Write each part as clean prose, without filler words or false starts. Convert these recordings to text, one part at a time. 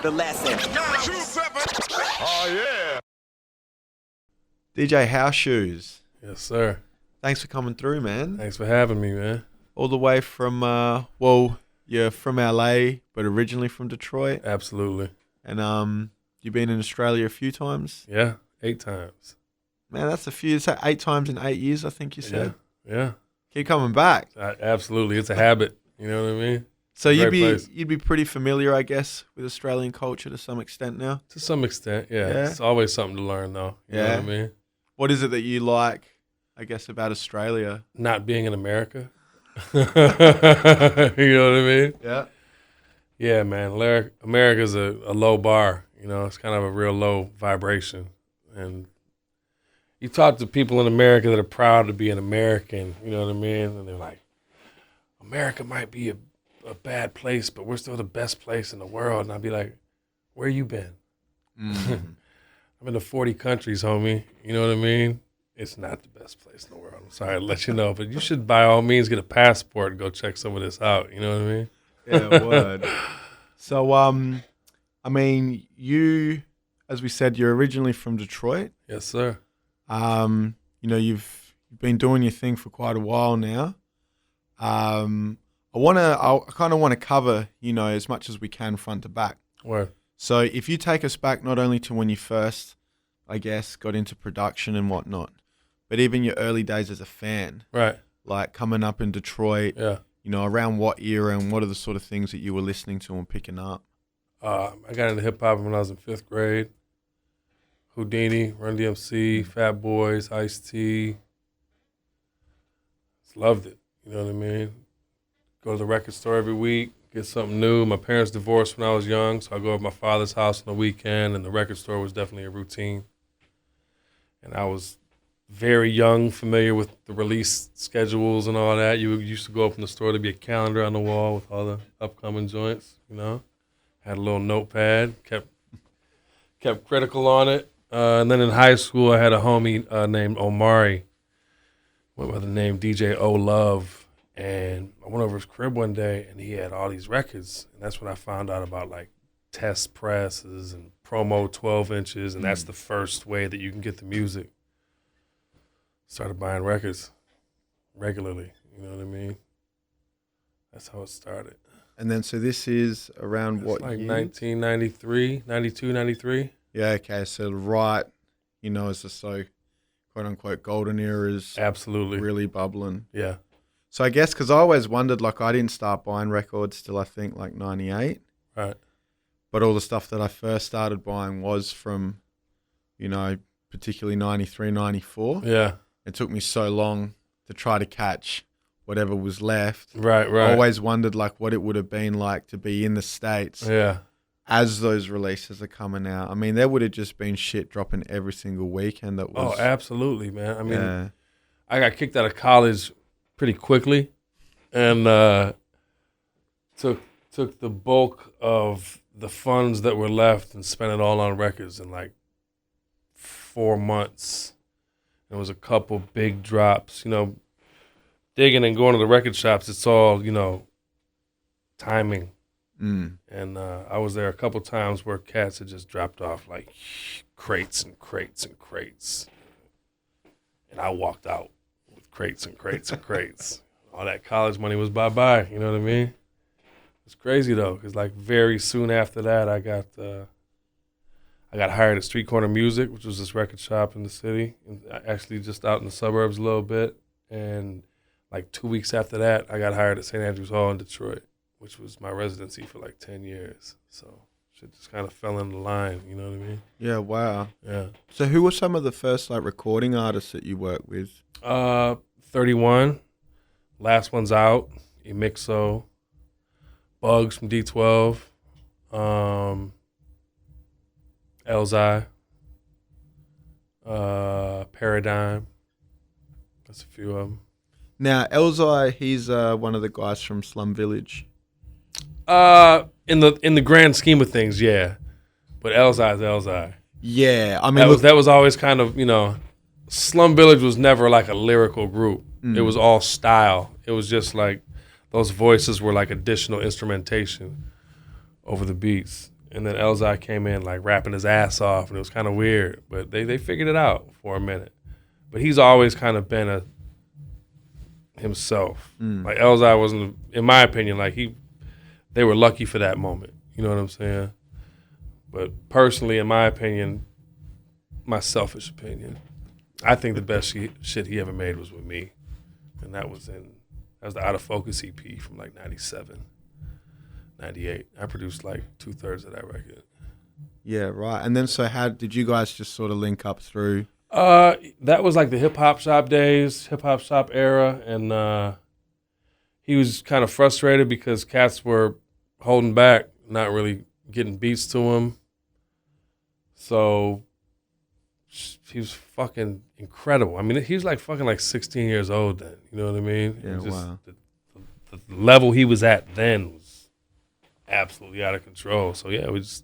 The lesson. Oh, yeah. DJ House Shoes. Yes, sir. Thanks for coming through, man. Thanks for having me, man. All the way from, you're from LA, but originally from Detroit. Absolutely. And you've been in Australia a few times? Yeah, 8 times. Man, that's a few. Is that 8 times in 8 years, I think you said? Yeah. Keep coming back. Absolutely. It's a habit. You know what I mean? So you'd be pretty familiar, I guess, with Australian culture to some extent now? To some extent, yeah. It's always something to learn, though. You know what I mean? What is it that you like, I guess, about Australia? Not being in America. You know what I mean? Yeah. Yeah, man. America's a low bar. You know, it's kind of a real low vibration. And you talk to people in America that are proud to be an American, you know what I mean? And they're like, America might be a bad place, but we're still the best place in the world. And I'd be like, where you been? I've been to 40 countries, homie. You know what I mean? It's not the best place in the world. I'm sorry to let you know, but you should by all means get a passport and go check some of this out. You know what I mean? Yeah, word. So, I mean, you, as we said, you're originally from Detroit. Yes, sir. You know, you've been doing your thing for quite a while now. I kind of want to cover, you know, as much as we can front to back. Word. So if you take us back not only to when you first, I guess, got into production and whatnot, but even your early days as a fan. Right. Like coming up in Detroit. Yeah. You know, around what era and what are the sort of things that you were listening to and picking up? I got into hip-hop when I was in 5th grade. Houdini, Run DMC, Fat Boys, Ice-T. Just loved it. You know what I mean? Go to the record store every week, get something new. My parents divorced when I was young, so I go to my father's house on the weekend, and the record store was definitely a routine. And I was very young, familiar with the release schedules and all that. You used to go up in the store, to be a calendar on the wall with all the upcoming joints, you know? Had a little notepad, kept critical on it. And then in high school, I had a homie named Omari, went by the name DJ O Love. And I went over his crib one day, and he had all these records. And that's when I found out about, like, test presses and promo 12 inches, and that's the first way that you can get the music. Started buying records regularly, you know what I mean? That's how it started. And then, so this is around what like year? 1993, 92, 93. Yeah, okay, so right, you know, as the quote-unquote golden era is absolutely really bubbling. Yeah. So I guess, because I always wondered, like, I didn't start buying records till I think, like, 98. Right. But all the stuff that I first started buying was from, you know, particularly 93, 94. Yeah. It took me so long to try to catch whatever was left. Right. I always wondered, like, what it would have been like to be in the States. Yeah. As those releases are coming out. I mean, there would have just been shit dropping every single weekend that was... Oh, absolutely, man. I mean, I got kicked out of college pretty quickly, and took the bulk of the funds that were left and spent it all on records in like 4 months. There was a couple big drops, you know, digging and going to the record shops. It's all, you know, timing. And I was there a couple times where cats had just dropped off like crates and crates and crates. And I walked out with crates and crates and crates. All that college money was bye-bye, you know what I mean? It's crazy though, because like very soon after that, I got hired at Street Corner Music, which was this record shop in the city, and actually just out in the suburbs a little bit. And like 2 weeks after that, I got hired at St. Andrews Hall in Detroit, which was my residency for like 10 years. So shit just kind of fell into line, you know what I mean? Yeah, wow. Yeah. So who were some of the first like recording artists that you worked with? 31, Last One's Out, Emixo, Bugs from D12, Elzhi, Paradigm. That's a few of them. Now, Elzhi, he's one of the guys from Slum Village. In the grand scheme of things, yeah. But Elzhi's Elzhi. Yeah, I mean, that was always kind of, you know, Slum Village was never like a lyrical group. It was all style. It was just like those voices were like additional instrumentation. over the beats. And then Elzhi came in like rapping his ass off, and it was kind of weird, but they figured it out for a minute. But he's always kind of been himself. Like Elzhi wasn't, in my opinion, like they were lucky for that moment. You know what I'm saying? But personally, in my opinion, my selfish opinion, I think the best shit he ever made was with me, and that was the Out of Focus EP from like 97, 98. I produced like 2/3 of that record. Yeah, right. And then so how did you guys just sort of link up through? That was like the hip hop shop days, hip hop shop era, and he was kind of frustrated because cats were holding back, not really getting beats to him. So he was fucking incredible. I mean, he was like fucking like 16 years old then. You know what I mean? Yeah, wow. The level he was at then was absolutely out of control. So yeah, I just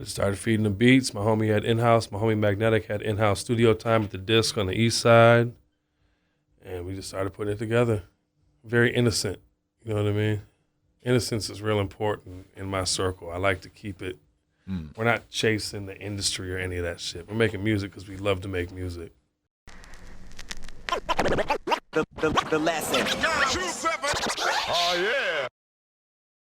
started feeding the beats. My homie Magnetic had in-house studio time at the Disc on the east side. And we just started putting it together. Very innocent, you know what I mean? Innocence is real important in my circle. I like to keep it. We're not chasing the industry or any of that shit. We're making music because we love to make music. The lesson. Oh, yeah.